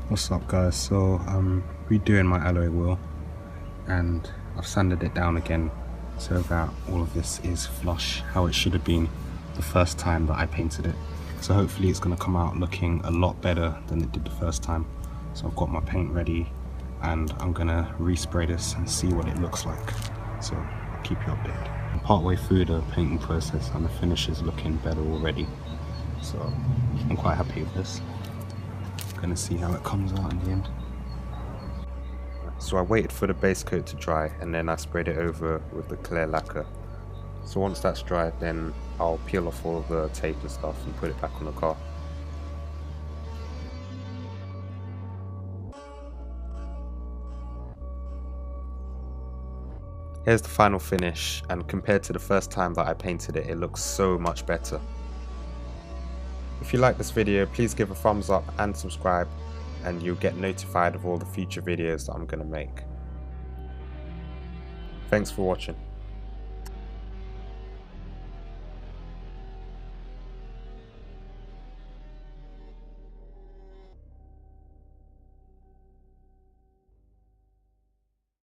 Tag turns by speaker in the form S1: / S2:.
S1: What's up guys? So I'm redoing my alloy wheel and I've sanded it down again so that all of this is flush how it should have been the first time that I painted it. So hopefully it's going to come out looking a lot better than it did the first time. So I've got my paint ready and I'm going to respray this and see what it looks like. So I'll keep you updated. I'm partway through the painting process and the finish is looking better already. So I'm quite happy with this. Gonna see how it comes out in the end. So I waited for the base coat to dry and then I sprayed it over with the clear lacquer. So once that's dry, then I'll peel off all the tape and stuff and put it back on the car. Here's the final finish, and compared to the first time that I painted it, it looks so much better. If you like this video, please give a thumbs up and subscribe, and you'll get notified of all the future videos that I'm going to make. Thanks for watching.